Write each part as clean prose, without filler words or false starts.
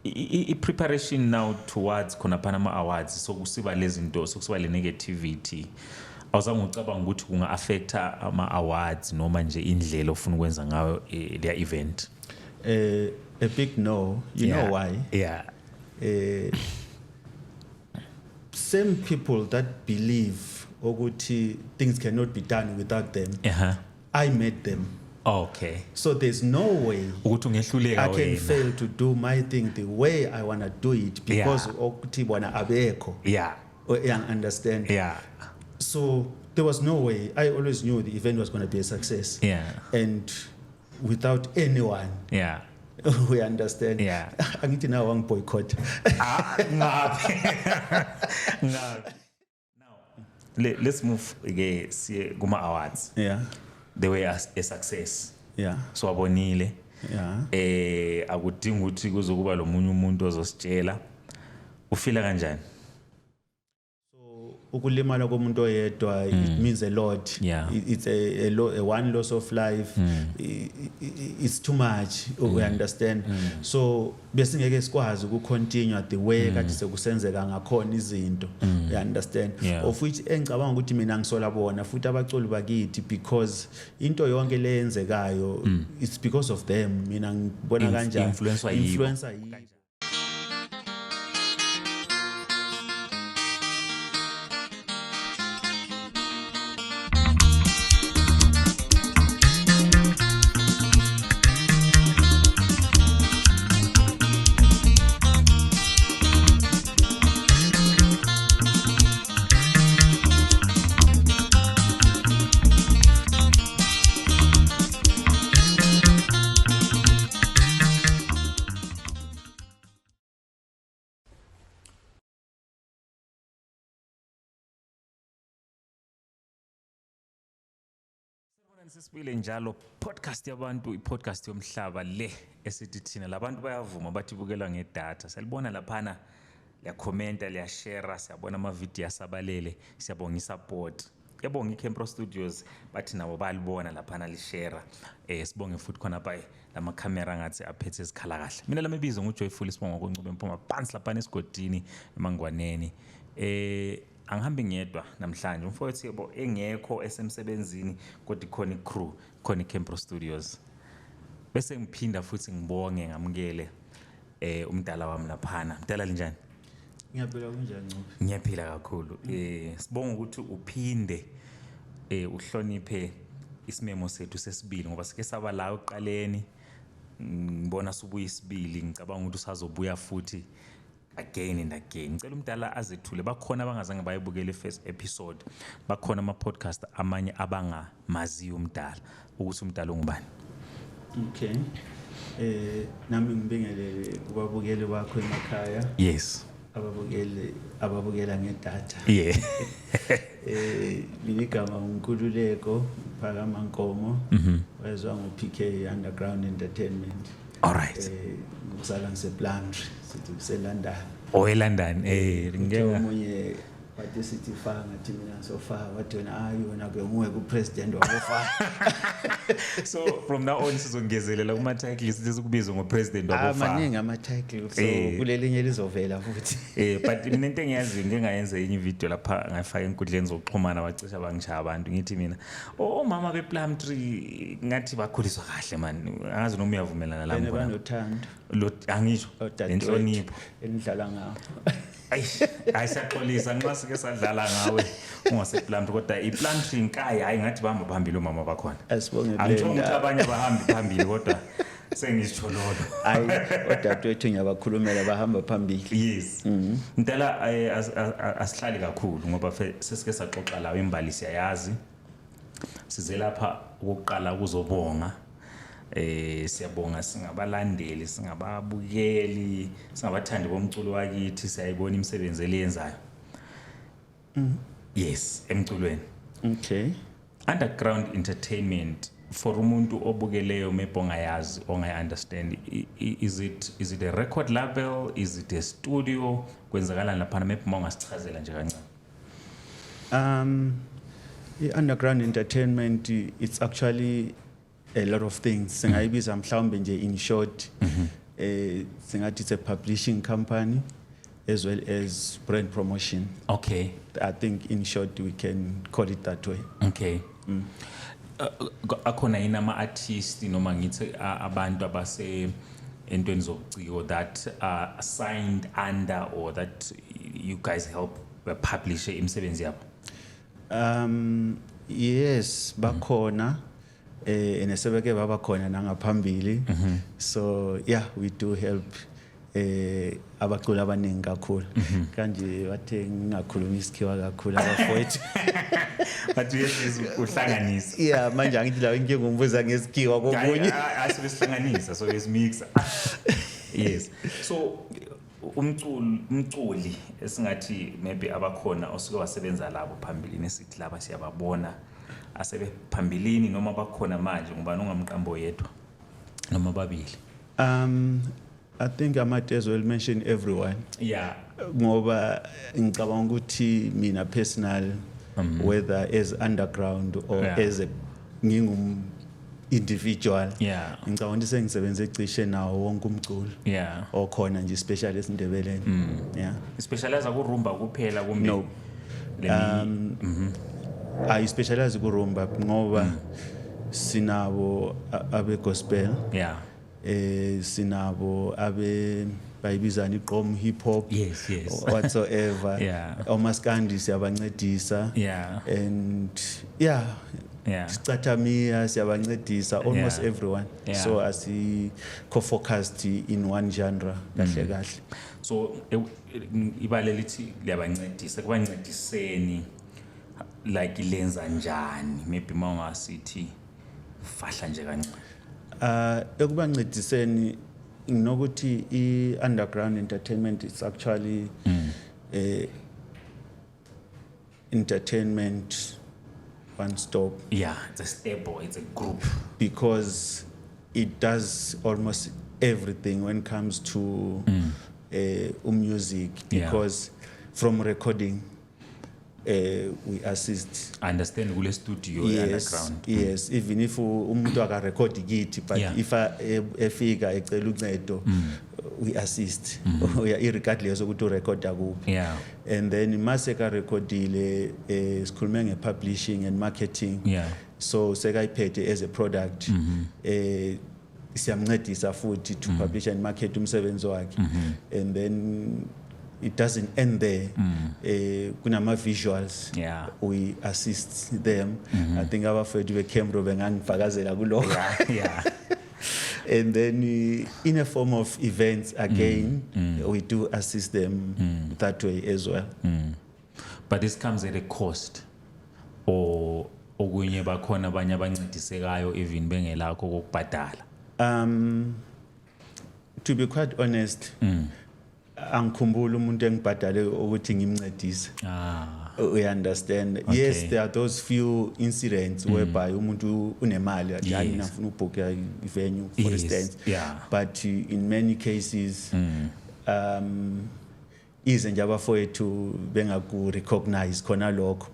I-preparation now towards khona Panama Awards sokusiba lezinto sokusiba le negativity awuzange ucabanga ukuthi kunga affecta ama awards noma nje indlela ofuna ukwenza ngayo le event? A big no. You know why? Yeah. Same people that believe ukuthi things cannot be done without them. I met them. Okay. So there's no way I can fail to do my thing the way I want to do it because ukuthi bona abekho. Yeah. Understand? Yeah. So there was no way. I always knew the event was going to be a success. Yeah. And without anyone. Yeah. We understand. Yeah. Angithi now wang boycott. Now, let's move again. See Guma Awards. Yeah. They were a success. Yeah. So abonile. Yeah. Akudingi ukuthi kuzokuba lo munye umuntu ozositshela. Ufila kanjani? Ukulimala komuntu oyedwa it means a lot. Yeah. It's a one loss of life. It's too much. We understand. So besingeke sikwazi ukucontinue the way kade sekusenzeka ngakhona izinto. You understand? Of which engicabanga ukuthi mina ngisola bona futhi abaculi bakithi because into yonke leyenzekayo it's because of them. Mina ngibona kanjani influencer yibo. Sisibile njalo podcast yabantu i-podcast yomhlaba le esithi thina labantu bayavuma bathi bukela ngedata salibona laphana liya commenta liya share siyabona ama video asabalele siyabonga support yabonga iCampro Studios bathi nabo balibona laphana li share sibonge futhi khona pha lama camera ngathi aphethe izikhala kahle mina lamebizo nguJoyful Sibonga koNcube Mpuma phansi laphana esigodini eMangwaneni angihambi ngedwa namhlanje umfowethu yebo engekho esemsebenzini kodwa ikhona icrew khona iCampro Studios bese ngiphinda futhi ngibonge ngamukele umdala wami laphana mdala linjani Ngiyaphila kunjani Ncube Ngiyaphila kakhulu sibonga ukuthi uphinde uhloniphe isimemo sethu sesibili ngoba sike saba la uqaleni ngibona subuya isibili ngicabanga ukuthi usazobuya futhi again and again ngicela umdala azethule bakhona abangazange bayibukele first episode bakhona ama podcast amanye abangamaziyo umdala ukuthi umdala ungubani. Okay. Nami ngibingelele kubabukeli bakho emakhaya. Yes. Ababukela ngedata. Yeah. Ligama uNkululeko Phakama Nkomo wezwa ngoPK Underground Entertainment. All right. Ngisala ngisePlumtree sithi kuseLondon. London ngeke omunye wathi sithi fa ngathi mina sofa wathi wena yona ke nguwe kupresident wabofa. So from now on sizongezelela kuma titles sizokubizwa ngopresident wabofa. Amaningi ama titles so kulelinye lizovela futhi. But mina into engiyazi ngingayenza enye video lapha ngafaka enkundleni zokuxhumana bacisha bangishaya abantu ngithi mina mama bePlumtree ngathi bakhuliswa kahle man angazi noma uyavumelana la mbona. Banothando. Angisho enhlonipho enidlala ngawo. Ayisaxolisa nxa sike sadlala ngawe ungasePlumtree kodwa iPlumtree inkaya hayi ngathi bahamba phambili umama bakhona. Asibonge Blenda. Angitho ukuthi abanye bahamba phambili kodwa sengisithololo. Hayi odadewethu ngiyabakhulumela bahamba phambili. Yes. Ngidala asihlali kakhulu ngoba sesike saxoxa lawo imbali siyayazi. Size lapha ukuqala ukuzobonga. Siyabonga singabalandeli singababukeli singabathandi bomculo wakithi siyayibona imisebenzi eliyenzayo. Yes emculweni. Okay. Underground entertainment for umuntu obukeleyo mebonga yazi ongayi understand is it a record label, is it a studio, kwenzakala lapha mepha ungasichazela nje kancane. Underground entertainment it's actually a lot of things singayibiza mhlawumbe nje in short singathi it's a publishing company as well as brand promotion. Okay. I think in short we can call it that way. Okay. Akhona yini ama-artist noma ngithi abantu abase entweni zobuciko that are signed under or that you guys help publish imisebenzi yabo? Yes, bakhona nesebeke baba khona nangaphambili. So yeah, we do help abaculi abaningi kakhulu. Kanje bathe ngingakhuluma isikhiwa kakhulu abafowethu. But uhlanganisa. Yeah, manje angithi la ngingumbuza ngesikhiwa kokunye. Asibesihlanganisa so besimixa. Yes. So umculi esingathi maybe abakhona osuke wasebenza labo phambilini esithi laba siyababona asebe phambilini noma bakhona manje ngoba nongamqambo yedwa noma babili. I think I might as well mention everyone. Yeah. Ngoba ngicabanga ukuthi mina personal whether as underground or as a ngingum individual. Yeah. Ngicabanga ukuthi sengisebenze ecishe nawo wonke umculo. Yeah. Okhona nje special esindebeleni. Yeah. Specialize ku rumba kuphela kumbe? No. I specialize ku rumba ngoba sinabo abe gospel. Yeah. Sinabo abe bayibizana iqom hip hop. Yes. Whatsoever. Yeah. Omaskandi siyabancedisa. Yeah. And yeah. Sicathamia siyabancedisa almost everyone. Yeah. So asi co-focused in one genre kahle. So ibale lithi liyabancedisa kubancediseni like lenza njani maybe mawasithi fahla nje kancane. Ekubancediseni nginokuthi i-underground entertainment is actually entertainment one stop. Yeah, it's a stable, it's a group. Because it does almost everything when it comes to music. Because from recording, we assist. I understand kule studio underground. Yes, even if umuntu akarecord kithi but if efika ecela uncedo we assist. Irregardless ukuthi urecorda kuphi. Yeah. And then mase ka recordile sikhuluma nge-publishing and marketing. Yeah. So sekayiphethe as a product. Siyamncedisa futhi to publish and market umsebenzi wakhe. And then it doesn't end there. Kunama visuals. Yeah. We assist them. I think abafethu beCamero bengangifakazela kuloko. Yeah. And then in a form of events again, we do assist them that way as well. But this comes at a cost. Or okunye bakhona abanye abancedisekayo even bengelakho kokubhadala. To be quite honest, angikhumbula umuntu engibhadale ukuthi ngimncedise. We understand. Okay. Yes, there are those few incidents whereby umuntu unemali hayi nafuna ubook venue for instance. Yeah. But in many cases ize nje abafowethu bengaku recognize khona lokho.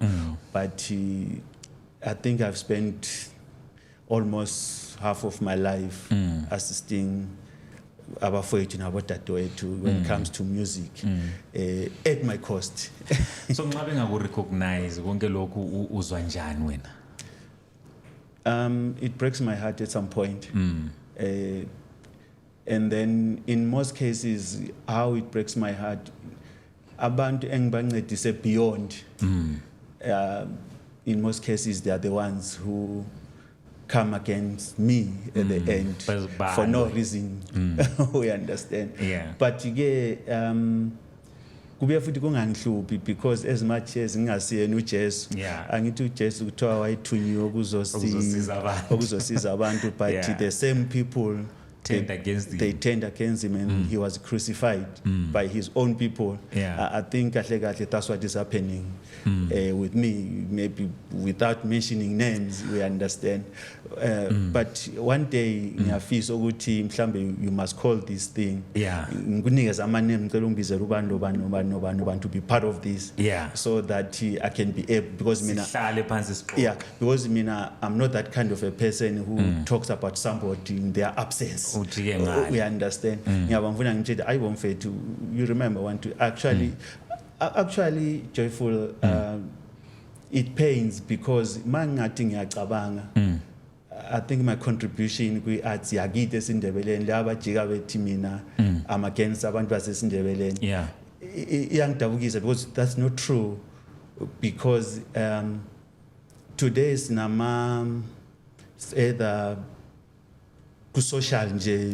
But I think I've spent almost half of my life assisting abafowethu nabodadewethu when it comes to music at my cost. So nxa bengaku recognize konke lokhu uzwa njani wena? It breaks my heart at some point. And then in most cases how it breaks my heart abantu engibancedise beyond in most cases they are the ones who come against me at the end for no reason. We understand. Yeah. But kubuya futhi kungangihluphi because as much as ngingasiyena uJesu angithi uJesu kuthiwa wayithunyiwe ukuzosiza abantu but the same people turned against him. They turned against him and he was crucified by his own people. I think kahle that's what is happening with me, maybe without mentioning names, we understand. But one day ngiyafisa ukuthi mhlambe you must call this thing. Ngikunikeza ama name ngicela ungibizele ubani to be part of this. So that I can be able because mina because mina I'm not that kind of a person who talks about somebody in their absence. reverse. Ujike ngale. We understand. Ngiyabona ngifuna ngitshela ayibomfethu you remember want to actually Joyful it pains because mangathi ngiyacabanga I think my contribution kwi-arts yakite esindebeleni laba jika bethi mina I'm against abantu basesindebeleni. Yeah. Iyangidabukisa because that's not true because today sinama either ku social nje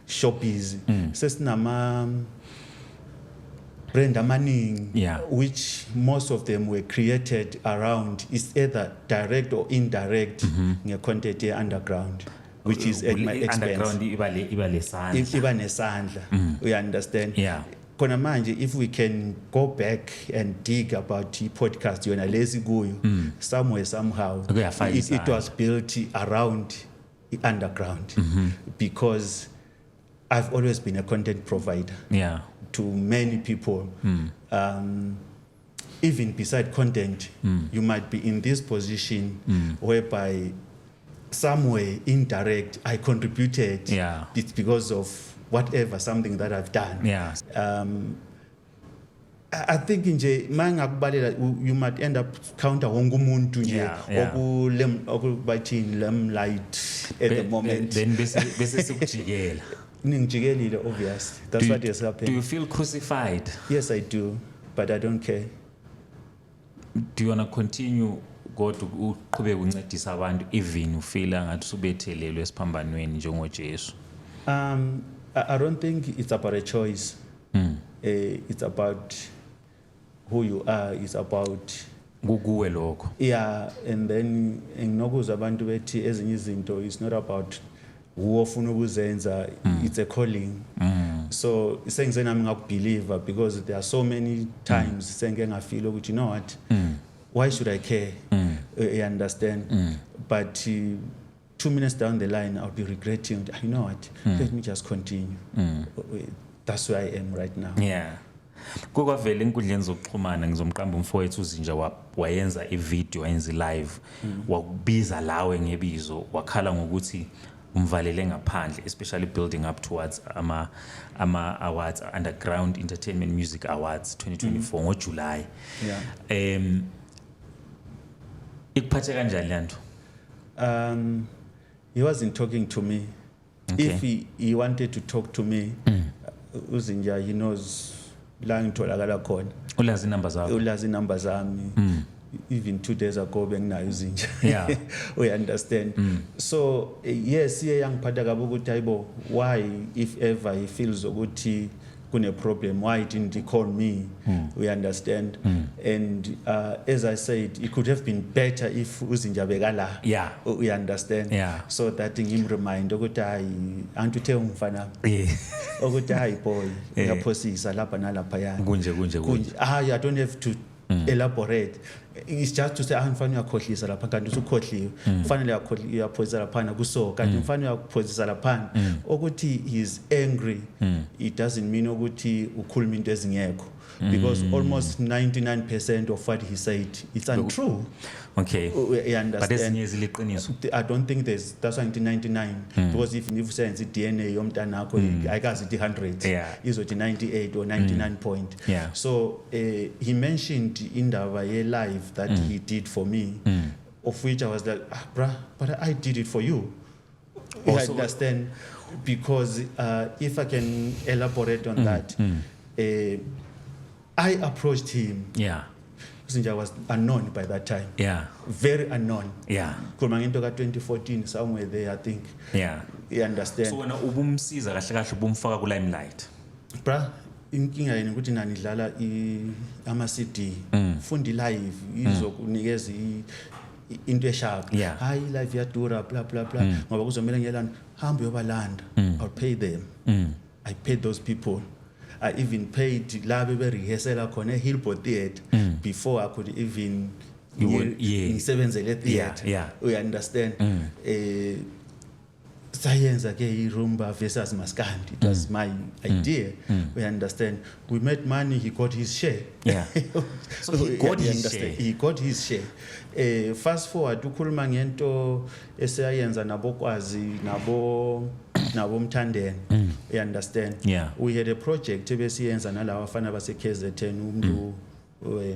shoppies sesinama brand amaningi which most of them were created around is either direct or indirect nge-content ye-underground which is at my expense. Iba nesandla. We understand. Khona manje if we can go back and dig about podcast yona lezi kuyo somewhere somehow it was built around the underground because I've always been a content provider to many people. Even beside content, you might be in this position whereby somewhere indirect I contributed. It's because of whatever, something that I've done. I think nje mangakubalela you might end up counter wonke umuntu nje okubathini light at the moment. Then bese sikujikela. Ningijikelile obvious. That's what is happening. Do you feel crucified? Yes, I do, but I don't care. Do you want to continue kodwa uqhubeke uncedisa abantu even ufila ngathi subethelelwe esiphambanweni njengoJesu? I don't think it's about a choice. It's about who you are. It's about kukuwe lokho. Yeah, and then nginokuza abantu bethi ezinye izinto is not about who ofuna ukuzenza, it's a calling. So sengise nami ngakubeliever because there are so many times sengeke ngafeel ukuthi you know what, why should I care? I understand, but 2 minutes down the line I'll be regretting, you know what, let me just continue. That's where I am right now. Kukwavela enkundleni zokuxhumana ngizomqamba umfowethu uzinja wayenza ivideo wayenza live wakubiza lawe ngebizo wakhala ngokuthi umvalele ngaphandle, especially building up towards ama awards, Underground Entertainment Music Awards 2024 ngoJuly. Ikuphathe kanjani lento? He wasn't talking to me. If he wanted to talk to me, uzinja he knows la ngitholakala khona. Ulazi numbers zakho? Ulazi numbers zami. Even 2 days ago benginayo uzinja. We understand. So yes, iyangiphatha kabi ukuthi ayibo why if ever he feels ukuthi kune problem, why didn't he call me? We understand. And as I said, it could have been better if uzinja bekala. We understand. So that him remind ukuthi hayi antuthe umfana. Ukuthi hayi boy ngiyaphosisa lapha nalapha yana. Kunje. I don't have to elaborate. It's just to say mfana uyakhohlisa lapha kanti usukhohliwe. Kufanele uyaphosisa lapha kuso kanti mfana uyaphosisa lapha. Ukuthi he is angry. It doesn't mean ukuthi ukhuluma into ezingekho. Because almost 99% of what he said it's untrue. Okay. I understand. But I don't think that's 99 because if you say DNA yomntanakho ayikazi 100 izothi 98 or 99 point. So he mentioned indaba ye live that he did for me, of which I was like, bruh, but I did it for you. I understand, because if I can elaborate on that, I approached him. Uzinja was unknown by that time. Very unknown. Kuma ngento ka 2014 somewhere there, I think. You understand. So wena ubumsiza kahle kahle ubumfaka ku limelight. Bra, inkinga yini ukuthi nani dlala ama CD, fundi live izokunikeza into esharp. Hayi live yadura blah blah blah. Ngoba kuzomela ngiyelana hamba yobalanda. I'll pay them. I paid those people. I even paid labe be rehearsal khona eHillport Theatre before I could even ngisebenzele theatre. We understand. sayenza ke i-Rumba versus Maskandi. It was my idea. We understand. We made money, he got his share. Yeah. So he got You his understand? share. He got his share. Fast forward ukhuluma ngento esayenza nabokwazi nabo Mthandeni. You understand? Yeah. We had a project ebesiyenza nalawa bafana base KZN umuntu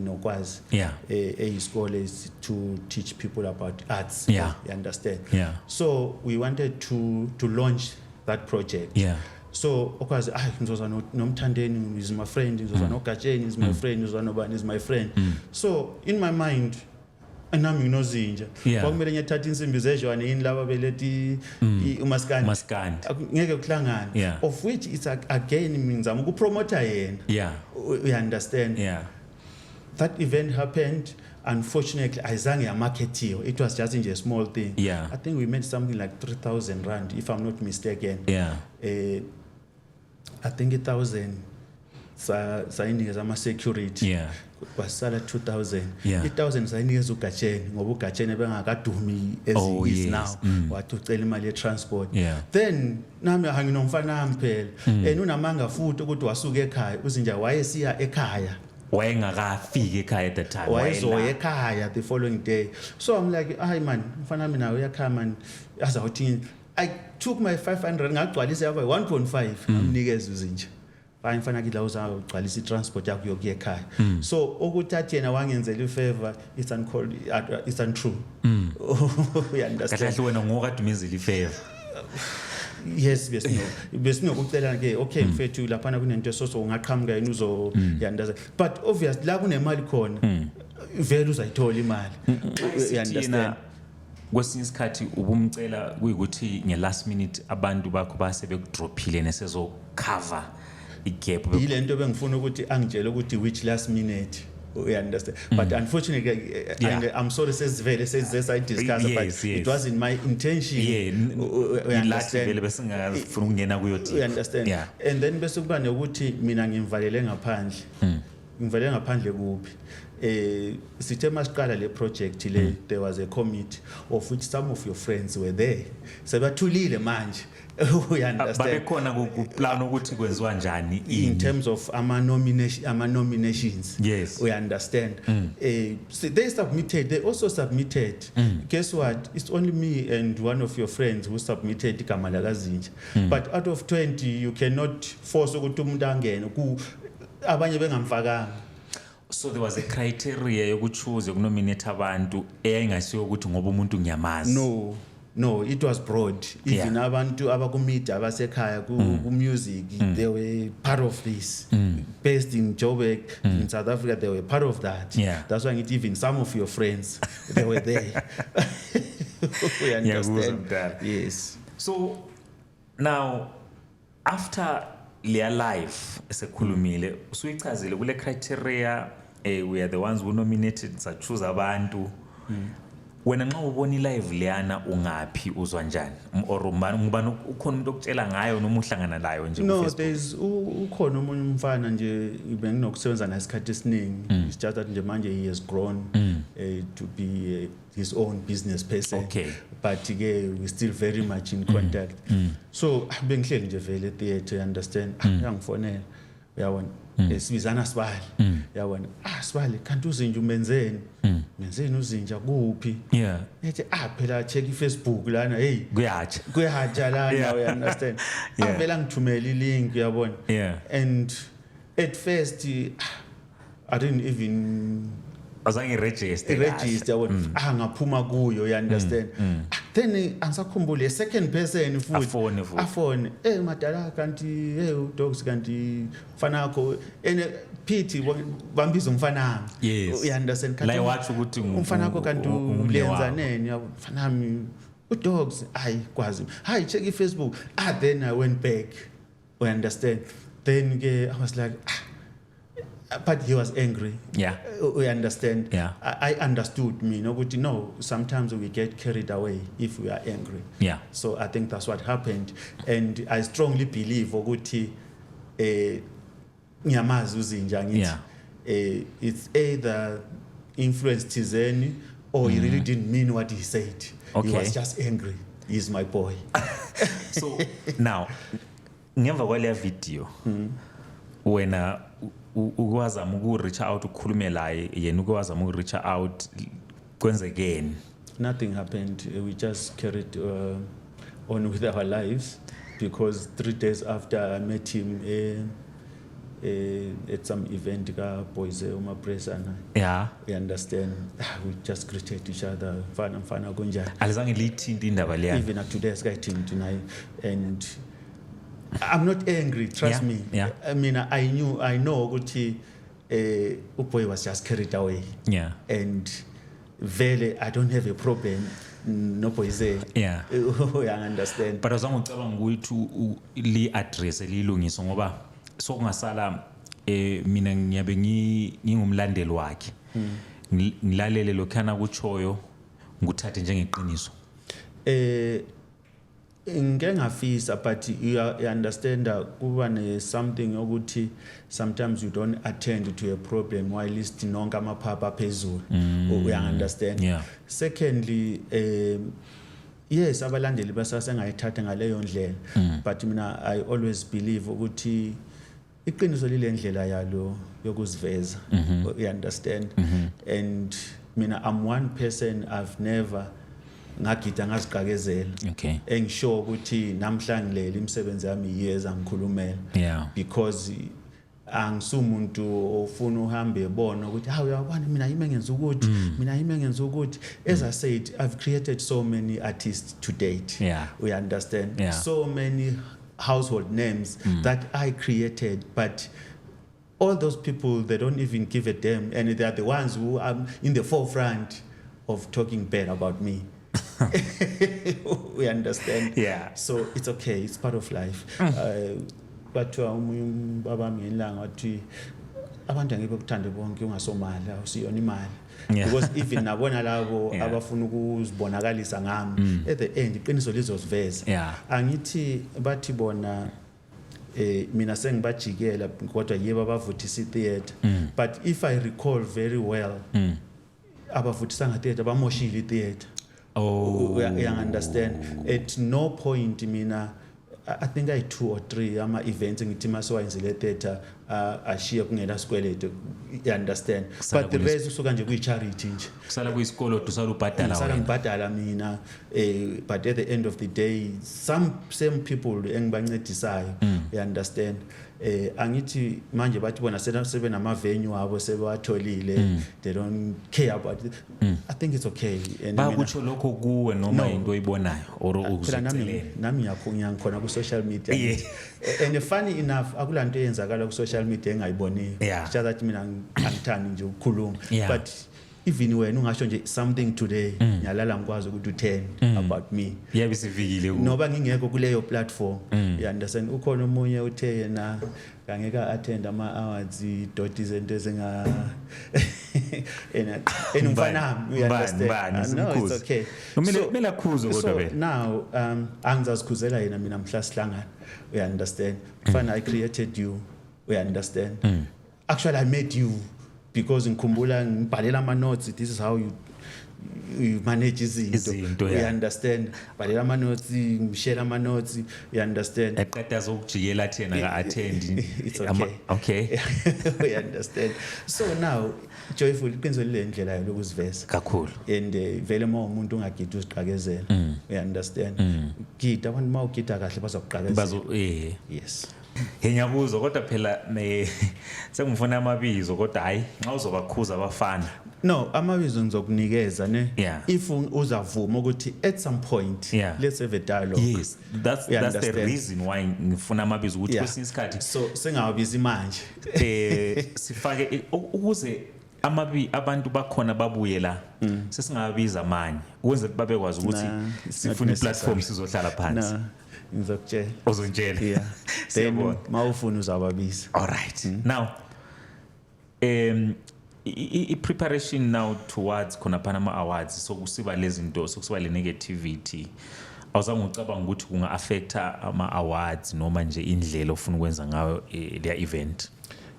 nokwazi. Yeah. Isikole is to teach people about arts. Yeah. You understand? Yeah. So we wanted to launch that project. Yeah. So okwazi ngizoza noMthandeni is my friend, ngizoza noGatsheni is my friend, ngizoza nobani is my friend. So in my mind nami nginozinja kwakumele ngiyathatha insimbi zejwane yini laba belethi uMaskandi ngeke kuhlangana, of which it's again ngizama ukupromota yena. Yeah. You understand? Yeah. That event happened. Unfortunately, ayizange yamarketiwe. It was just a small thing. Yeah. I think we made something like 3,000 rand, if I'm not mistaken. Yeah. I think 1,000 sayinikeza ama-security. Yeah. Kwasala 2,000. Yeah. 1,000 sayinikeza uGatsheni ngoba uGatsheni bengakadumi as he is now. Wathi ucela imali ye-transport. Yeah. Then nami nginomfana wami phela. Unamanga futhi ukuthi wasuka ekhaya. Uzinja wayesiya ekhaya. Wayengakafiki ekhaya at the time. Wayezoya ekhaya the following day. So I'm like, hayi man, mfana wami nawe uyakhaya man. Azawuthi I took my 500 ngagcwalisa yaba 1.5 ngamnikeza uzinja. Hayi mfana kithi la uzawugcwalisa i-transport yakho yokuya ekhaya. So ukuthatha yena wangenzela i-favor, it's untrue. You understand? Kahle wena ngokadumizile i-favor. Yes, besinokucela ke okay mfethu lapha kunento soso ungaqhamuka yena uzoyandaza, but obviously la kunemali khona vele uzayithola imali. You understand? Kwesinye isikhathi ubumcela kuyikuthi nge-last minute abantu bakho base bekudrophile nesezocover igap. Yilento bengifuna ukuthi angitshele ukuthi which last minute. You understand? But unfortunately, I'm sorry, says I discussed, but it wasn't my intention. You understand? You understand? Yeah. And then bese kuba nokuthi mina ngimvalele ngaphandle. Ngimvalele ngaphandle kuphi? Sithe masiqala le project le, there was a committee of which some of your friends were there. Sebathulile manje. We understand. In terms of ama nominations. Yes. We understand. So they also submitted. Guess what? It's only me and one of your friends who submitted Kamala Gazinja. But out of 20, you cannot force ukuthi umuntu angene abanye bengamfakanga. So there was a criteria yokuchoose yokunominate abantu eyayingasiyo ukuthi ngoba umuntu ngiyamazi. No, it was broad. Even abantu abakumedia abasekhaya ku music, they were part of this. Based in Joburg, in South Africa, they were part of that. Yeah. That's why even some of your friends, they were there. We understand. Yes. So now, after Leah Life, esekhulumile, usuyichazile kule criteria, we are the ones who nominated, choose abantu. Wena nxa ubona ilive leyana ungapi uzwa njani or ngubani ukhona umuntu okutshela ngayo noma uhlangana nayo nje No, there's ukhona umunye umfana nje benginokusebenza nasikhathi esiningi. It's just that nje manje he has grown to be his own business person. Okay. But ke we still very much in contact. So bengihleli nje vele theater, you understand? Yangifonela uyabona esibizana Sibali. Uyabona Sibali kanti uzinja umenzeni? Menzeni uzinja kuphi? Yeah. Ethi phela check iFacebook lana hey kuyahatsha lana. You understand? Avela ngithumela ilink uyabona. Yeah. And at first I didn't even register yabona ngaphuma kuyo. You understand? Then angisakhumbule a second person futhi afone madala kanti uDogs kanti mfana wakho Pete bambiza umfana wami. Yes. You understand? La wathi ukuthi umfana wakho kanti ulenza neni mfana wami uDogs kwazi check iFacebook. Then I went back. You understand? Then I was like but he was angry. Yeah. We understand. Yeah. I understood me. No, sometimes we get carried away if we are angry. Yeah. So I think that's what happened. And I strongly believe ukuthi ngiyamazi uzinja ngithi it's either influenced thizeni or he really didn't mean what he said. Okay. He was just angry. He's my boy. So now ngemva kwale video wena ukwazama uku-reach out ukhulume laye yena ukwazama uku-reach out kwenzekeni? Nothing happened. We just carried on with our lives because 3 days after I met him at some event ka Boise uMapresana. Yeah. You understand? We just greeted each other. Mfana kunjani? Alizange lithinte indaba leya. Even at today's guy tonight, and I'm not angry. Trust me. Yeah. I mean, I know ukuthi uBoy was just carried away. Yeah. And vele I don't have a problem no Boise. Yeah. I understand. But azange ucabanga ukuthi li address lilungiso ngoba sokungasala mina ngiyabe ngingumlandeli wakhe. Ngilalele lokhana kuchoyo nguthathe njengeqiniso. Ngeke ngafisa but you understand kuba ne something ukuthi sometimes you don't attend to a problem while listing nonke amaphapha phezulu. You understand? Yeah. Secondly, yes, abalandeli basasengayithatha ngaleyo ndlela, but mina I always believe ukuthi iqiniso lile ndlela yalo yokuziveza. You understand? And mina I'm one person I've never ngagida ngaziqakezela. Okay. Engisho ukuthi namhlanje leli imisebenzi yami yeza ngikhulumela. Yeah. Because angisumuntu ofuna uhambe ebona ukuthi hawu uyabona mina yimi ngenza ukuthi mina yimi ngenza ukuthi. As I said, I've created so many artists to date. Yeah. We understand? Yeah. So many household names that I created, but all those people, they don't even give a damn, and they are the ones who are in the forefront of talking bad about me. We understand? Yeah. So it's okay, it's part of life. But baba ngelanga wathi abantu angibekuthande bonke ungasomali awusiyona imali. Because even nabona labo abafuna ukuzibonakalisa ngami at the end iqiniso lizosiveza. Angithi bathi bona mina sengibajikela kodwa yebo abavuthisa theater, but if I recall very well abavuthisanga theater bamoshile theater. Oh, we understand. At no point mina I think I 2 or 3 ama events ngithi masiwayenzile theater ashiya kungela sikweleto. You understand? But the rest usuka nje kuyi charity nje. Kusala kuyisikolo dusala ubhadala Kusala wena. ngibhadala mina but at the end of the day same people engibancedisayo. You understand? Angithi manje bathi bona sebe nama venue abo sebewatholile, they don't care about it. I think it's okay. And bakutsho lokho kuwe noma into oyibonayo or ukuzelele nami ngiyakhona ku social media. And funny enough akulanto eyenzakala ku social media engayiboniyo. Just that mina angithandi nje ukukhuluma, but even wena ungasho nje something today ngiyalala ngikwazi ukuthi 10 about me. Yabe sivikile noba ngingekho kuleyo platform. You understand? Ukhona umunye uthe yena ngeke attend ama awards dot izinto ezinga enumfana. You understand? No, it's okay. Kumele akhuze kodwa So wena. now angizazikhuzela yena mina mhla sihlangana. You understand? Fana I created you. We understand? Actually I made you because ngikhumbula ngibhalela ama notes. This is how you manage izinto. We understand? Bhalela ama notes, ngishare ama notes. You understand? Eqeda zokujikela thena ka attend. It's okay. Okay. We understand. So now Joyful iqiniso lile ndlela yokuziveza Kakhulu. And vele uma umuntu ungagidi uziqakezela. We understand? Gida abantu mawugida kahle bazokuqakezela. Yes. Ngiyakuzwa kodwa phela sengifuna amabizo kodwa hayi nxa uzobakhuza abafana. No, amabizo ngizokunikeza ne. If uzavuma ukuthi at some point let's have a dialogue. Yes, that's the reason why ngifuna amabizo ukuthi kwesinye isikhathi so sengawabizi manje sifake ukuze abantu bakhona babuye la sesingabiza manje ukwenza babekwazi ukuthi sifuna iplatform sizohlala phansi. Ngizokutshela. Uzongitshela. Then mawufuna uzababiza. All right. Now preparation now towards khona phana ama awards sokusiba lezinto sokusiba le negativity awuzange ucabanga ukuthi kunga affecta ama awards noma nje indlela ofuna ukwenza ngayo le event?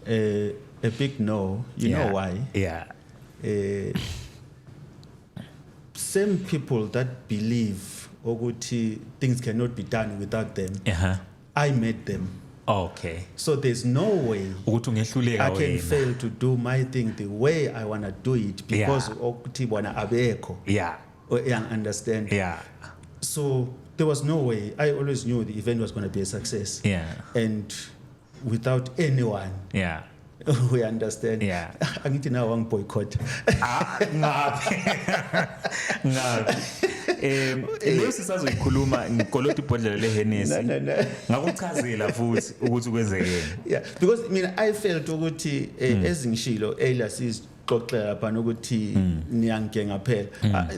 A big no. You know why? Same people that believe ukuthi things cannot be done without them. Uh-huh. I made them. Okay. So there's no way Ukuthi ungehluleka I can wena. fail to do my thing the way I want to do it because ukuthi bona abekho. Yeah. You understand? Yeah. So there was no way. I always knew the event was going to be a success. Yeah. And without anyone, Yeah. we understand. Yeah. Angithi nawe boycott. Ngapi. Leyo sisazoyikhuluma ngikolota ibhodlela leHennessy. No. Ngakuchazela futhi ukuthi kwenzekeni. Yeah, because I felt ukuthi ezingishilo Ayla sizixoxela lapha ukuthi niyangenga phela.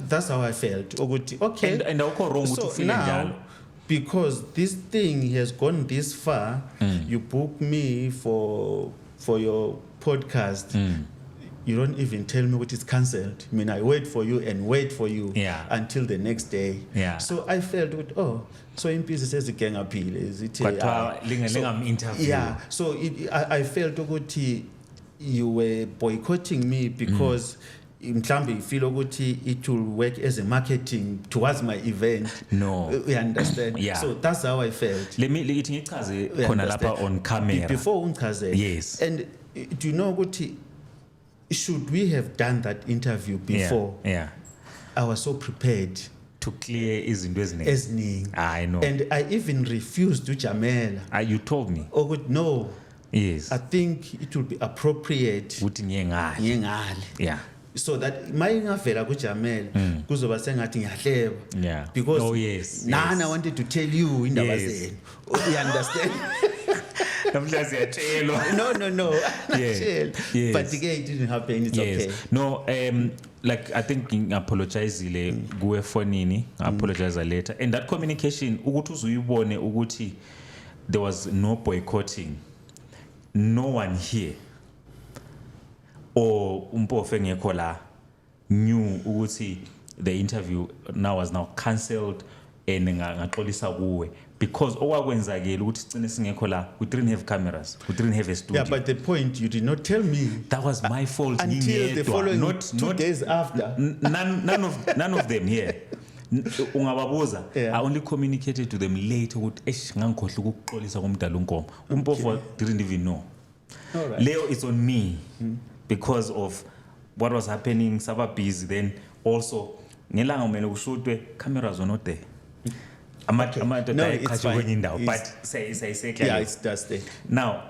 That's how I felt. Ukuthi okay. And awukho wrong ukuthi ufile njalo. Because this thing has gone this far, you book me for your podcast. You don't even tell me what is cancelled. I mean, I wait for you until the next day. Yeah. So I felt, so in pieces says again appeal. Is it? But interview. Yeah. So I felt ukuthi you were boycotting me because mhlambe you feel ukuthi it will work as a marketing towards my event. No. You understand? Yeah. So that's how I felt. Let me ngichaze khona lapha on camera. Before unchaze. Yes. And do you know ukuthi should we have done that interview before? Yeah. I was so prepared. To clear izinto eziningi. Eziningi. I know. And I even refused to Jamela. You told me. Oh, no. Yes. I think it would be appropriate. Ukuthi ngiyengale. Yeah. So that mayingavela kuJamela kuzoba sengathi ngiyahleba. Yeah. Because Nana wanted to tell you indaba zenu. You understand? Namhlanje siyatshelwa. No. Yeah. Yes. But again, it didn't happen. It's okay. No, like I think ngapologizile kuwe fonini, apologize later. And that communication ukuthi uzuyibone ukuthi there was no boycotting. No one here or umpofe ngekho la knew ukuthi the interview was now cancelled and ngaxolisa kuwe because okwakwenzakela ukuthi sicine singekho la we didn't have cameras, we didn't have a studio. Yeah, but the point you did not tell me that was my fault until the following not 2 days after. None of them here. Ungababuza. I only communicated to them late ukuthi ngangikhohle ukuxolisa kumdala unkomo. Umpofu didn't even know. All right. Leo is on me because of what was happening. Saba busy then also ngelanga umele kushutwe cameras were not there. No, it's fine. But say Yeah, it's Thursday. Now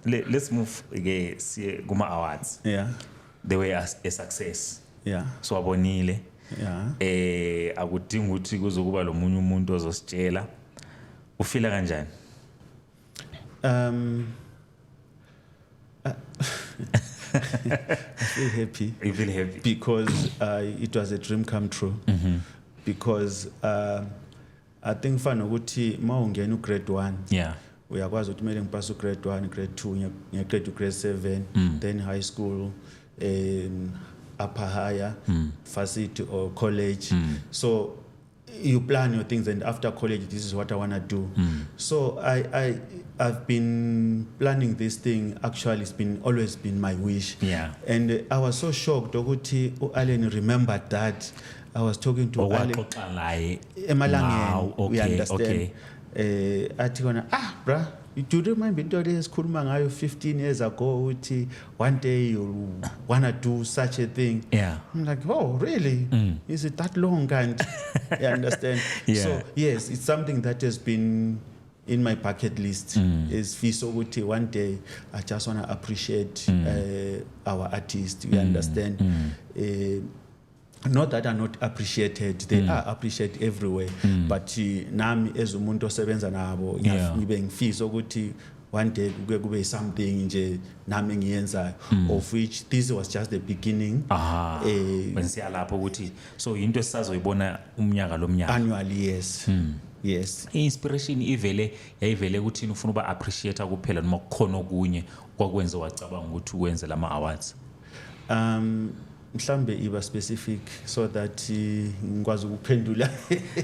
let's move again. See Guma Awards. Yeah. They were a success. Yeah. So abonile. Yeah. Akudinga ukuthi kuzokuba lo munye umuntu ozositshela. Ufila kanjani? I feel happy. You feel happy because it was a dream come true. Because I think fana ukuthi mawungena grade 1 uyakwazi ukuthi kumele ngipase grade 1 grade 2 ngiyagrade grade 7 then high school upper higher varsity or college. So you plan your things and after college this is what I want to do. So I've been planning this thing. Actually it's always been my wish. And I was so shocked ukuthi Allen remembered that. I was talking to Allen Emalangeni. We understand. Athi kona bruh, do you remember into esikhuluma ngayo 15 years ago ukuthi one day you wanna do such a thing? I'm like, oh really? Is it that long? And you understand? So yes, it's something that has been in my bucket list. Is fiso ukuthi one day I just wanna appreciate our artists. You understand? Not that are not appreciated, they are appreciated everywhere. But nami as umuntu osebenza nabo ngibe ngifisa ukuthi one day kube something nje nami ngiyenzayo, of which this was just the beginning. Bensiya lapho ukuthi so into esisazoyibona umnyaka lomnyaka annually. Yes. Inspiration yayivele ukuthi ufuna uba appreciate kuphela noma kukhona okunye kwakwenza wacabanga ukuthi uwenze lama awards. mhlambe iba specific so that ngikwazi ukuphendula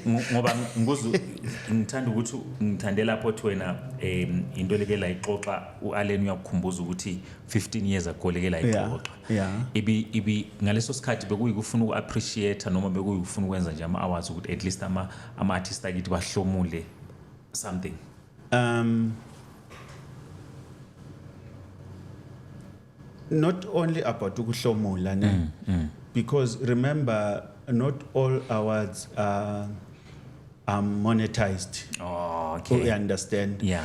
ngoba ngithanda ukuthi ngithande laphothi wena into leke la ixoxa uAllen uyakukhumbuza ukuthi 15 years ago leke la ixoxa ibi ngaleso sikhathi bekuyikufuna ukuappreciate noma bekuyikufuna ukwenza nje ama awards ukuthi at least ama artists akithi bahlomule something not only about ukuhlomula because remember not all awards are monetized. Oh, okay. You understand? Yeah.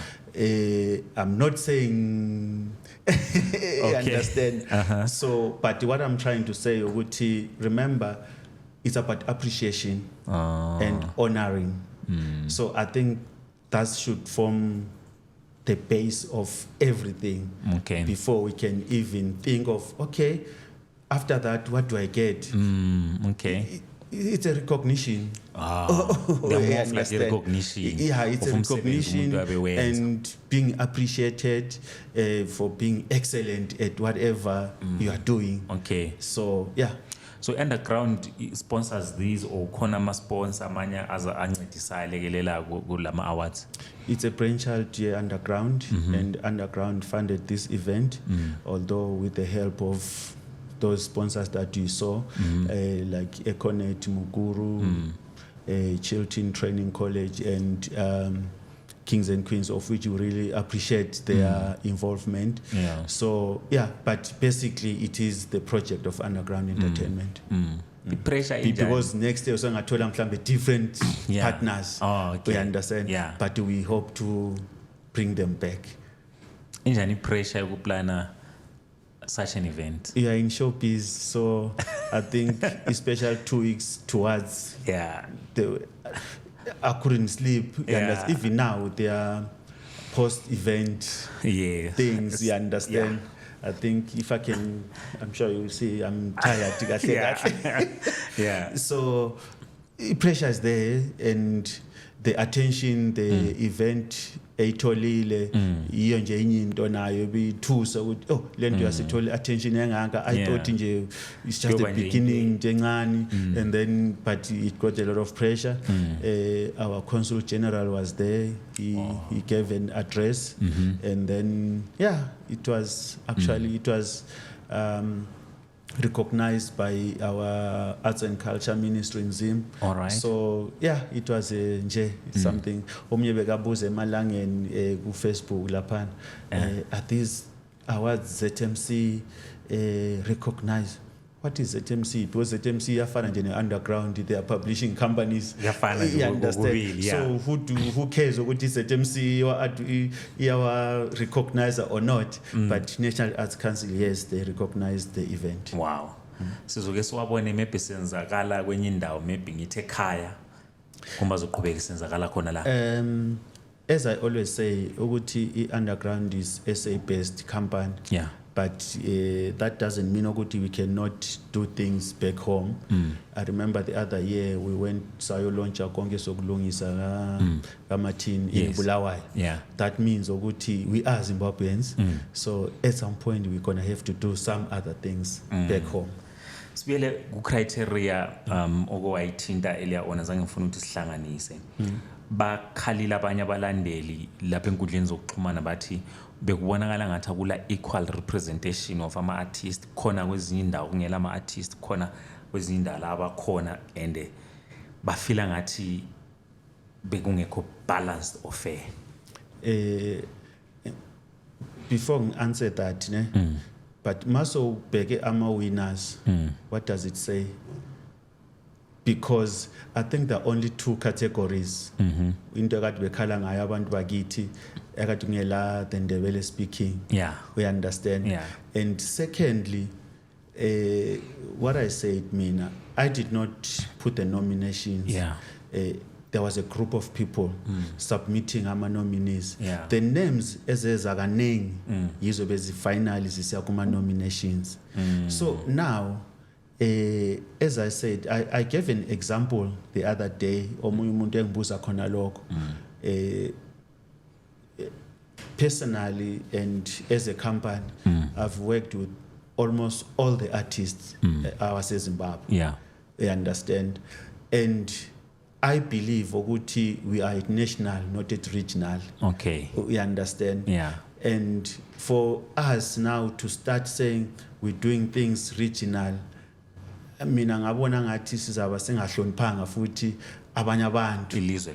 I'm not saying you understand. So but what I'm trying to say ukuthi remember it's about appreciation and honoring. So I think that should form the base of everything before we can even think of okay, after that what do I get? It's a recognition. Like recognition. Yeah, it's a recognition and being appreciated for being excellent at whatever you are doing. Okay. So yeah. So Underground sponsors these or khona ama sponsor amanye ancedisayo lekelela kulama awards. It's a brainchild Underground and Underground funded this event although with the help of those sponsors that you saw like Econet, Mukuru, Chilton Training College and Kings and Queens, of which you really appreciate their involvement. Yeah. So yeah, but basically it is the project of Underground Entertainment. The pressure because next year I'm different partners. Oh, okay. We understand. Yeah. But we hope to bring them back. Injani pressure yokuplana such an event? Yeah, in showbiz, so I think especially 2 weeks towards I couldn't sleep. Yeah. Even now, there are post-event things, you understand. I think if I can, I'm sure you'll see I'm tired. So pressure is there and the attention, the event eyitholile iyo nje into nayo bithusa ukuthi lento yasithola attention engaka I thought nje it's just the beginning nje encane and then but it got a lot of pressure. Our consul general was there, he gave an address and then it was actually it was recognized by our Arts and Culture Ministry in Zim. All right. So it was something. Omnye bekabuza emalangeni ku Facebook lapha. Are these awards ZMC recognized? What is ZMC? Because ZMC yafana nje ne-underground, they are publishing companies. Yafana you understand? So who cares ukuthi ZMC or recognizer or not? But National Arts Council, yes, they recognize the event. Wow. Sizoke siwabone maybe senzakala kwenye indawo maybe ngithi ekhaya kumba zoqhubeka senzakala khona la. As I always say, ukuthi i-underground is SA-based company. Yeah. But that doesn't mean ukuthi we cannot do things back home. I remember the other year we went sayo launcha konke sokulungisa kamathini in Bulawayo. Yeah. That means ukuthi we are Zimbabweans. So at some point we're going to have to do some other things back home. Sibuyele ku criteria okowayithinta earlier on azange ngifuna ukuthi sihlanganise. Bakhalila abanye abalandeli lapha enkundleni zokuxhumana bathi bekubonakala ngathi akula equal representation of ama artists khona kwezinye indawo kungela ama artists khona kwezinye indawo laba khona and bafila ngathi bekungekho balanced or fair. Before I answer that but maso beke ama winners, what does it say? Because I think there are only 2 categories. Into ekade bekhala ngayo abantu bakithi ekade kungela the Ndebele speaking. Yeah. We understand. Yeah. And secondly, what I said, Mina, I did not put the nominations. Yeah. There was a group of people submitting ama nominees. Yeah. The names ezezakaningi yizo bezifinally zisiya kuma nominations. So now as I said, I gave an example the other day. Omunye umuntu engibuza khona lokho. Personally and as a company, I've worked with almost all the artists Zimbabwe. Yeah. You understand? And I believe ukuthi we are at national, not at regional. Okay. You understand? Yeah. And for us now to start saying we're doing things regional, mina ngabona ngathi sizaba singahloniphanga futhi abanye abantu ilizwe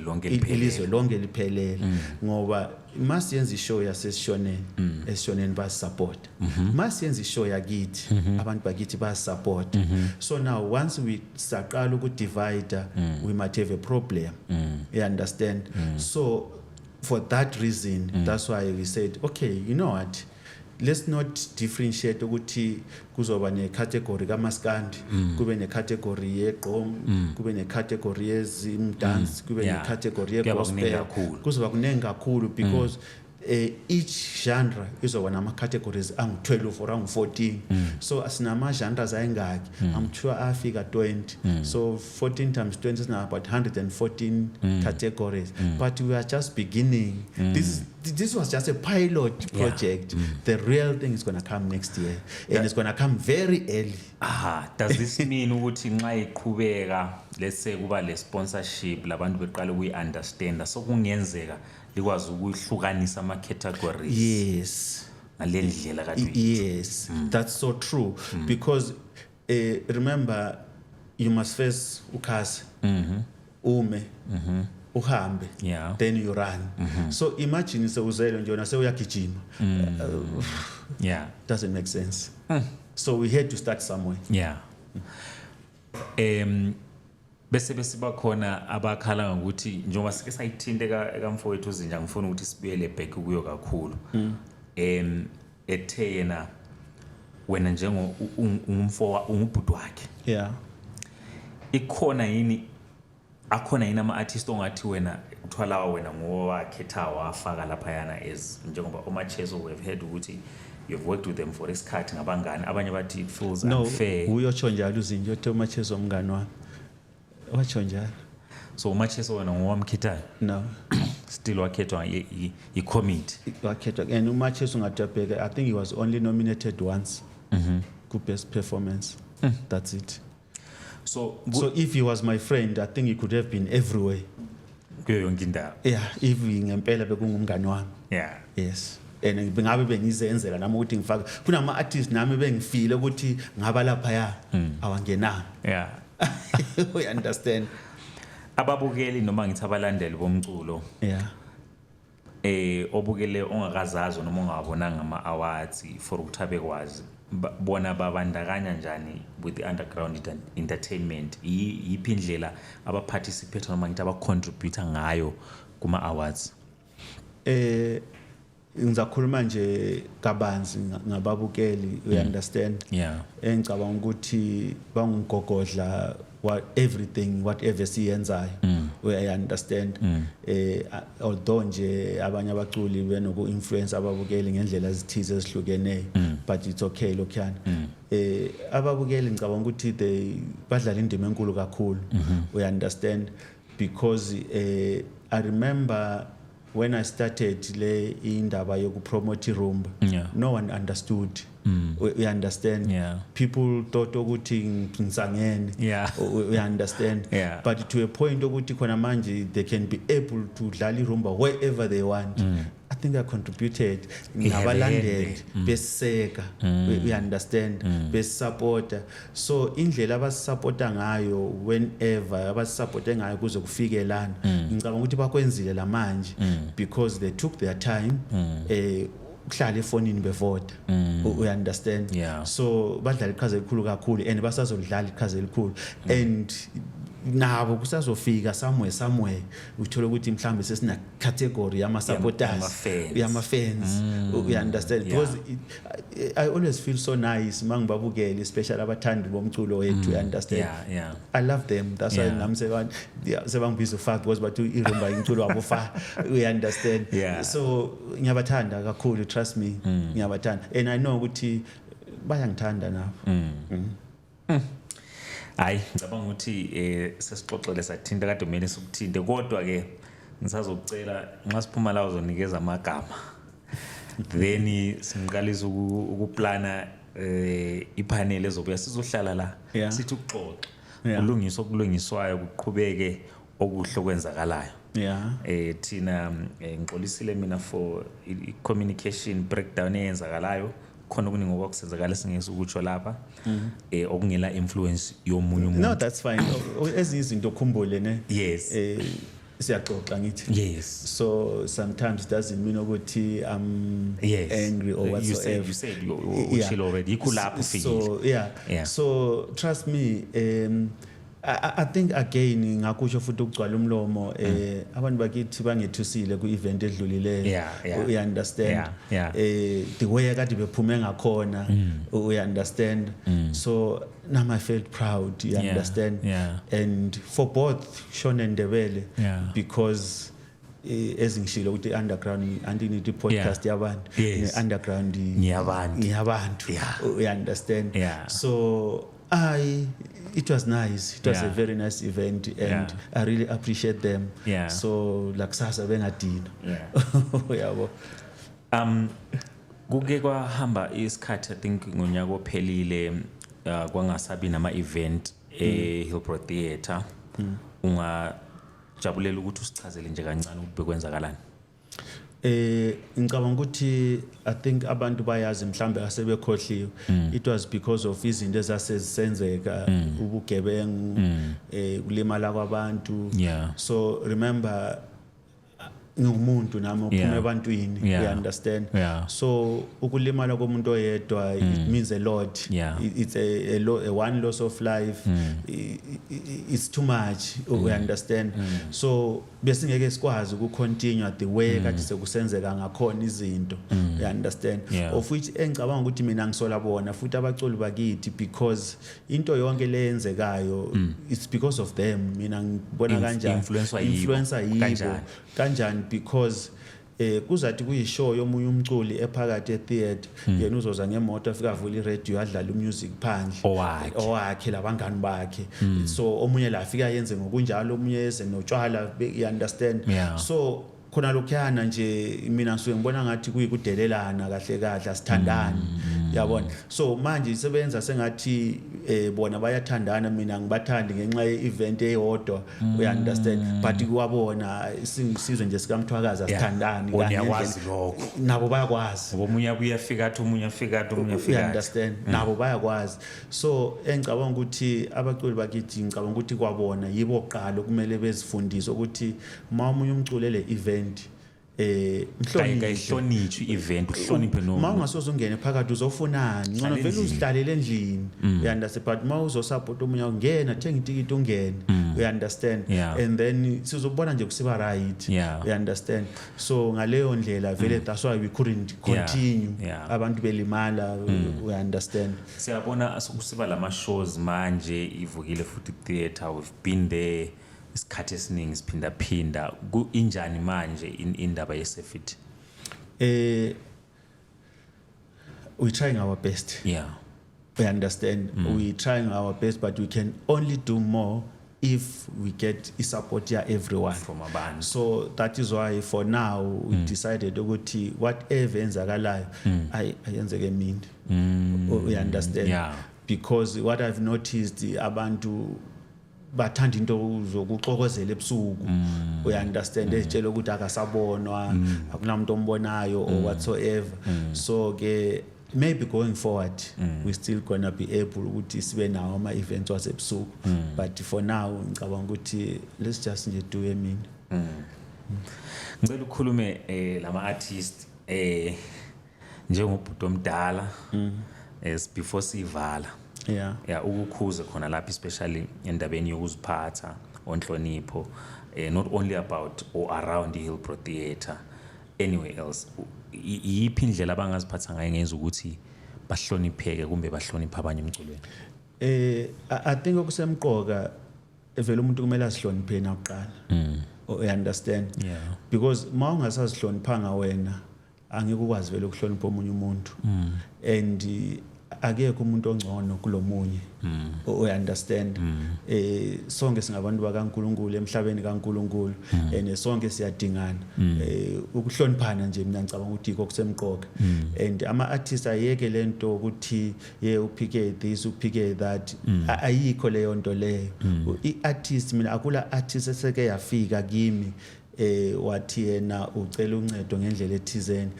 lonke liphelele ngoba masiyenza ishow yasesishoneni esishoneni basupport masiyenza ishow yakithi abantu bakithi basupport so now once we saqala ukudivide we might have a problem you understand so for that reason that's why we said okay, you know what, let's not differentiate ukuthi kuzoba necategory kaMaskandi kube necategory yeGqom kube necategory yezimdance kube necategory yegospel kuzoba kunengi kakhulu because each genre izoba nama categories angu12 or angu14 so asinama genres ayingaki I'm sure afika 20 so 14 times 20 is now about 114 categories but we are just beginning. This was just a pilot project. The real thing is going to come next year and it's going to come very early. Does this mean ukuthi nxa iqhubeka let's say kuba le sponsorship labantu beqala ukuyi understand so kungenzeka likwazi ukuhlukanisa ama categories? Yes. Ngalendlela kadwe. Yes. That's so true because remember you must first ukhasa ume uhambe then you run so imagine sewuzele nje wona sewuyagijima doesn't make sense so we had to start somewhere. Bese bakhona abakhala ngokuthi njengoba sike sayithinte kaMfowethu Zinja ngifuna ukuthi sibuyele back kuyo kakhulu ethe yena wena njengo ungubhuti wakhe ikhona yini akhona yini ama artists ongathi wena uthwala wena ngowakhetha wafaka lapha yana as njengoba oMacheso we've heard ukuthi you've worked with them for isikhathi ngabangani abanye bathi it feels unfair. Uyotsho njalo uzinje uthi uMacheso umngani wami watsho njalo so uMacheso wena ngowamkhethayo? No. Still wakhethwa i-committee wakhethwa and uMacheso ngadabheka I think he was only nominated once ku best performance that's it. So if he was my friend, I think he could have been everywhere. If ngempela bekungumngani wami. Yes. And bengabe bengizenzela nami ukuthi ngifaka kunama artists nami bengifile ukuthi ngaba lapha awangena. You understand? Ababukeli noma ngithi abalandeli bomculo. Obukele ongakazazi noma ongabonanga ama awards for ukuthi abekwazi bona babandakanya njani with the underground entertainment yiphi indlela abaparticipate noma ngithi abacontribute ngayo kuma awards? Ngizakhuluma nje kabanzi ngababukeli you understand engicabanga ukuthi bangugogodla everything whatever siyenzayo I understand although nje abanye abaculi benoku influence ababukeli ngendlela ezithize ezihlukeneyo but it's okay lokhana ababukeli ngicabanga ukuthi they badlala indima enkulu kakhulu we understand because I remember when I started le indaba yokupromote Rumba no one understood we understand people thought ukuthi ngisangene we understand but to a point ukuthi khona manje they can be able to dlala Rumba wherever they want. I think I contributed ngabalandeli beseka we understand besupporta so indlela abasupporta ngayo whenever abasupporta ngayo kuze kufike lana ngicabanga ukuthi bakwenzile la manje because they took their time kuhlala efonini bevota we understand so badlala iqhaza elikhulu kakhulu and basazodlala iqhaza elikhulu and nabo kusazofika somewhere uthola ukuthi mhlambe sesina category yama supporters yama fans you understand because I always feel so nice mangibabukele especially abathandi bomculo wethu you understand I love them that's why ngam sebangibiza ufaka because bathu iRumba umculo wabo fa you understand so ngiyabathanda kakhulu trust me ngiyabathanda and I know ukuthi bayangithanda nabo. Hayi ngicabanga ukuthi sesixoxele sathinta kade kumele sikuthinte kodwa ke ngisazokucela nxa siphuma la uzonikeza amagama then sinqalisa ukuplana ipanel ezobuya sizohlala la Yeah. sithi ukuxoxa Yeah. kulungiswa okulungiswayo kuqhubeke okuhle kwenzakalayo Yeah. Thina ngixolisile mina for i-communication breakdown eyenzakalayo khona okuningi okwakusenzakala singeke ukutsho lapha okungela influence yomunye umuntu. No, that's fine. Ezinye izinto ukhumbule ne. Yes. Siyaxoxa ngithi. Yes. So sometimes it doesn't mean ukuthi I'm Yes. angry or whatsoever. You said you chill already. Ikulapho So yeah. So trust me, I think again ngakusho futhi ukugcwala umlomo abantu bakithi bangethusile ku event edlulileyo. Yeah. You understand? Yeah. The way akade bephume ngakhona, you understand? So now I felt proud, you understand? Yeah. And for both Sean and Ndebele, because ezingishilo ukuthi underground andinithi podcast yabantu underground ngiyabantu you understand so it was nice. It was a very nice event, and I really appreciate them. So like sasa bengadina. Yabo. Kuke kwahamba isikhathi I think ngonyaka ophelile kwangasabi nama event Hillbrow Theatre. Ungajabulela ukuthi usichazele nje kancane ukuthi bekwenzakalani? Ngicabanga ukuthi I think abantu bayazi mhlambe asebekhohliwe. It was because of izinto ezasezenzeka ubugebengu kulimala kwabantu. So remember ngumuntu nami uphuma ebantwini, you understand? So ukulimala komuntu oyedwa it means a lot. It's a one loss of life. It's too much, you understand? So besingeke sikwazi ukucontinue the way kade sekusenzeka ngakhona izinto, you understand? Of which engicabanga ukuthi mina ngisola bona futhi abaculi bakithi because into yonke leyenzekayo it's because of them. Mina ngibona kanjani influencer yibo kanjani because kuzathi kuyishow yomunye umculi ephakathi etheater yena uzoza ngemoto afika avula iradio adlala umusic phandle owakhe labangani bakhe so omunye la afika yenze ngokunjalo omunye eze notshwala you understand so khona lokhuyana nje mina ngisuke ngibona ngathi kuyikudelelana kahle asithandani yabona so manje isebenza sengathi bona bayathandana mina ngibathandi ngenxa ye-event eyodwa you understand but kuwabona isizwe nje sikamthwakazi asithandani uyakwazi lokho nabo bayakwazi ngoba omunye uyafika athi omunye afika you understand nabo bayakwazi so engicabanga ukuthi abaculi bakithi ngicabanga ukuthi kwabona yibo oqala kumele bezifundise ukuthi uma umunye umculi le event mhloniphe i-event uhloniphe no uma ungasoze ungene phakathi uzofunani ngcono vele uzihlalele endlini you understand but uma uzosupport omunye ungena thenga itikiti ungene you understand and then sizobona nje kusiba right you understand so ngaleyo ndlela vele that's why we couldn't continue abantu belimala you understand siyabona sokusiba lama shows manje ivukile futhi theater we've been there isikhathi esiningi siphinda injani manje indaba yesefit we trying our best we understand we trying our best but we can only do more if we get support here everyone from abantu so that is why for now we decided ukuthi whatever enzakalayo ayenzeke mini we understand because what I've noticed abantu bathanda into zokuxokozela ebusuku we understand ezitshela ukuthi akasabonwa akunamuntu ombonayo or whatsoever so ke maybe going forward we still gonna be able ukuthi sibe nawo ama events wasebusuku but for now ngicabanga ukuthi let's just nje do emini ngicela ukukhulume lama artist njengobhuti omdala before sivala ukukhuza khona lapha especially endabeni yokuziphatha onhlonipho not only about or around the Hillbrow Theatre anywhere else yiphi indlela abangaziphatha ngayo ngenza ukuthi bahlonipheke kumbe bahlonipha abanye emculweni I think okusemqoka evela umuntu kumele asihloniphe naqala you understand because ma ungasazihloniphanga wena angeke ukwazi vele ukuhlonipha omunye umuntu and akekho umuntu ongcono kulomunye understand sonke singabantu bakaNkuluNkulu emhlabeni kaNkuluNkulu and sonke siyadingana ukuhloniphana nje mina ngicabanga ukuthi ikho kusemqoka and ama artists ayeke lento ukuthi uphike this uphike that ayikho leyo nto leyo iartist mina akula artist eseke yafika kimi wathi yena ucela uncedo ngendlela ethizeni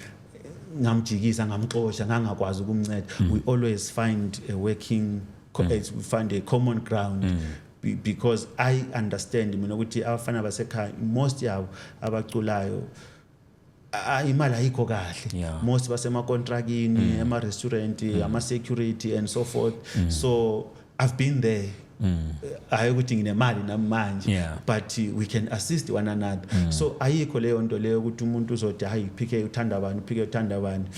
ngamjikisa ngamxosha ngangakwazi ukumnceda we always find a working we find a common ground because I understand mina ukuthi abafana basekhaya most yabo abaculayo imali ayikho kahle most basema contractini ema restaurant ama security and so forth so I've been there hayi ukuthi nginemali namanje but we can assist one another so ayikho leyo nto leyo ukuthi umuntu uzothi hayi phike uthanda abantu phike uthanda abantu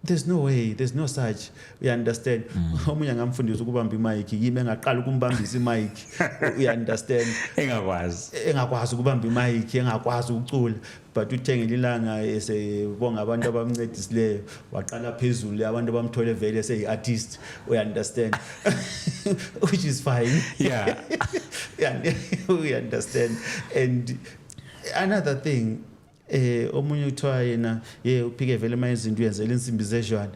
there's no way there's no such you understand omunye ngamfundisa ukubamba imic yimi engaqala ukumbambisa imic you understand engakwazi ukubamba imic engakwazi ukucula but uthengile ilanga esebonga abantu abamncedisileyo waqala phezulu abantu abamthole vele eseyiartist you understand which is fine yeah we understand and another thing omunye uthiwa yena uphike vele manje izinto uyenzela insimbi zezwana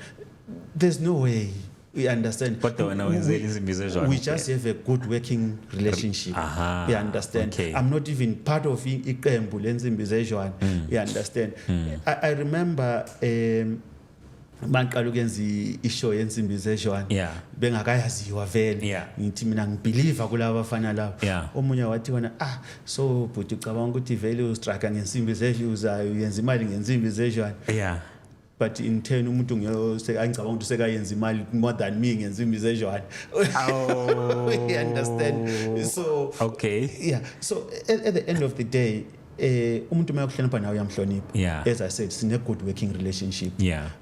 there's no way we understand but when we just have a good working relationship you understand I'm not even part of iqembu lensimbi zezwana you understand I remember maqala ukwenza ishow yensimbi zezwana bengakayaziwa vele ngithi mina ngibelieve kulabo bafana labo omunye wathi wona so but ucabanga ukuthi vele ustruggle ngensimbi zezwana uyenza imali ngensimbi zezwana but in turn umuntu ngiyangicabanga ukuthi sekayenza imali more than me ngensimbi zezwana you understand so so at the end of the day umuntu mayokuhlonipha nawe uyamhlonipha as I said sine good working relationship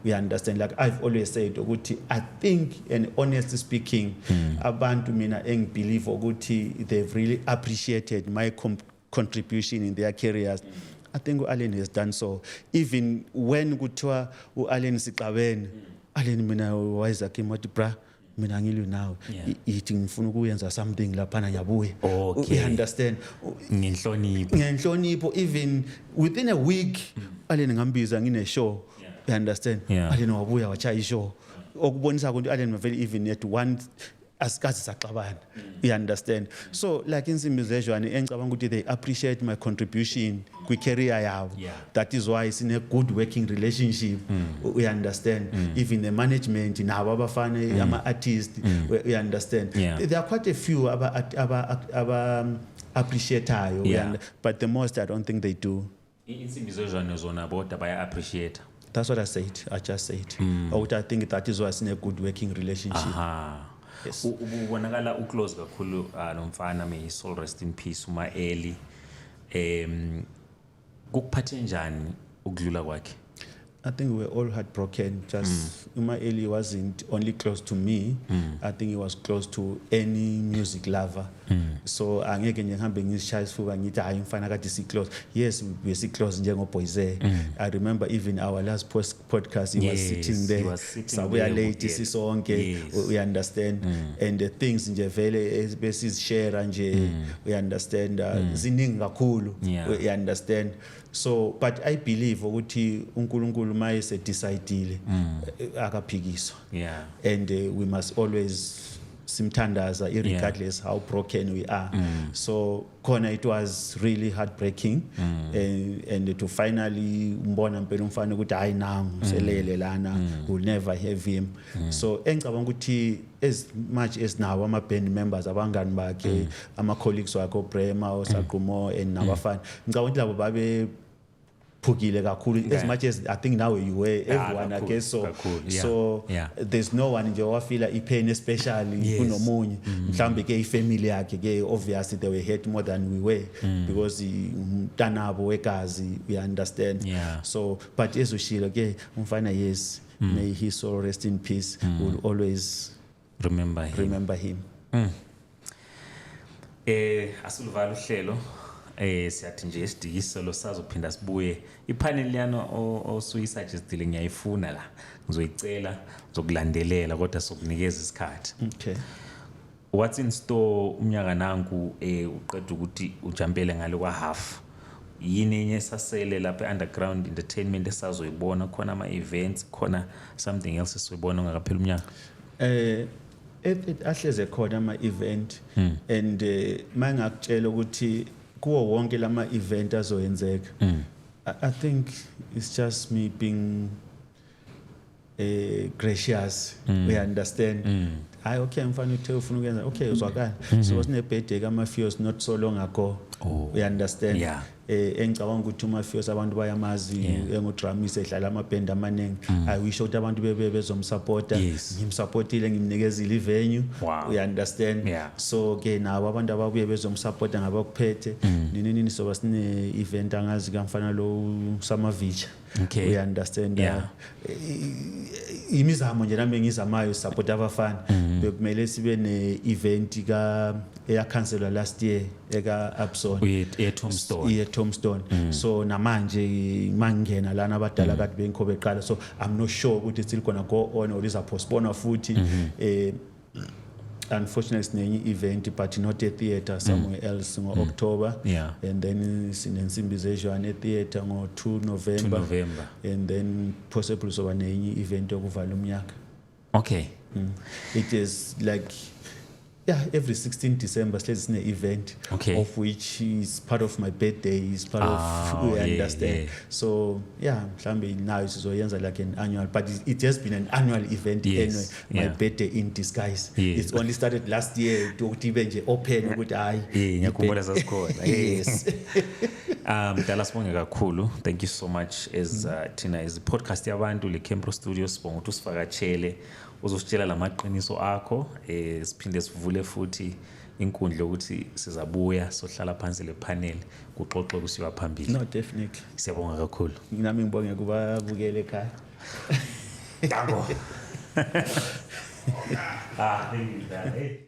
we understand like I've always said ukuthi I think and honestly speaking abantu mina engibelieve ukuthi they've really appreciated my contribution in their careers I think Allen has done so even when kuthiwa uAllen Siqabene Allen mina wayeza kimi wathi bra mina ngilwe nawe ithi ngifuna ukuyenza something lapha nyabuye you understand ngenhlonipho even within a week Allen ngambiza ngine show you understand Allen wabuya wachaya ishow okubonisa ukuthi Allen very even at one asikazi saxabana you understand so like insimbi zezwana engicabanga ukuthi they appreciate my contribution kwi career yabo that is why sine good working relationship we understand even the management nabo abafana ama artists we understand there are quite a few aba appreciate but the most I don't think they do insimbi zezwana zona bodwa baya appreciate that's what I just said I think that is why sine good working relationship yes ubonakala uclose kakhulu nomfana may his soul rest in peace uMaeli kukuphathe njani ukudlula kwakhe I think we were all heartbroken just Umaeli wasn't only close to me I think he was close to any music lover so angeke nje ngihambe ngishaya isifuba ngithi hayi mfana kade si close yes we si close njengo Boyze I remember even our last podcast he was sitting there sabuya late sisonke we understand and the things nje vele besizishare nje we understand ziningi kakhulu we understand so but I believe ukuthi uNkulunkulu mayese decidile akaphikiswa and we must always simthandaza regardless how broken we are so khona it was really heartbreaking and to finally umbona impela umfana ukuthi hayi nangu selele lana we'll never have him so engicabanga ukuthi as much as now ama band members abangani bakhe ama colleagues wakhe oBrema oSaqumo and nabafana ngicabanga ukuthi labo babe phukile kakhulu as much as I think now you were everyone I guess so there's no one nje wafila ipain especially kunomunye mhlambe ke ifamily yakhe ke obviously they were hurt more than we were because umntanabo wegazi we understand so but ezoshilo ke umfana yes may his soul rest in peace we'll always remember him asuluvala uhlelo siyathi nje isidikise lo sizophinda sibuye ipanel yana osuyi-suggestile ngiyayifuna la ngizoyicela ngizokulandelela kodwa sokunikeza isikhathi. Okay. What's in store umnyaka nanku uqeda ukuthi ujampele ngale kwa half yini enye sasele lapha underground entertainment esazoyibona khona ama events khona something else esizoyibona ngakaphela umnyaka? Ahleze khona ama event and mangakutshela ukuthi kuwo wonke lama event azoyenzeka. I think it's just me being gracious. We understand. Hayi okay mfana uthe ufuna ukwenza okay uzwakala. So wasine birthday ka Mafios not so long ago. We understand. Yeah. Engicabanga ukuthi uMafios abantu bayamazi engudrumis ehlala amaband amaningi. I wish ukuthi abantu bezomsupporta. Ngimsupportile ngimnikezile ivenue. We understand. So ke nawo abantu ababuye bezomsupporta ngabakuphethe nini soba sine event angazi kamfana lo Samavicha. Okay. We understand. Imizamo nje nami ngizamayo support abafana bekumele sibe ne event ka eyacancelwa last year eka Abson Tombstone. So namanje mangena lana abadala kade bengikho beqala, so I'm not sure ukuthi still gonna go on or is a postpone futhi. Unfortunately sinenye event but not a theater somewhere else in October. And then sinensimbi zezwana theater ngo 2 November. And then possibly so nenye event yokuvala umnyaka. Okay. It is like every 16 December there's an event of which is part of my birthday, is part of we understand. So mhlambe now sizoyenza like an annual, but it has been an annual event anyway. My birthday in disguise. It's only started last year to ibe nje open ukuthi hayi ngiyakhumbula sasikhona. Yes. Dala sibonge kakhulu. Thank you so much as Tina is podcast yabantu le Kempro Studios sibonga ukuthi usivakatshele uzositshela lamaqiniso akho siphinde sivule futhi inkundla ukuthi sizabuya sohlala phansi le panel kuxoxe kusiwa phambili. No, definitely. Siyabonga kakhulu. Nami ngibonge kuba bukele ekhaya. Dango. Thank you.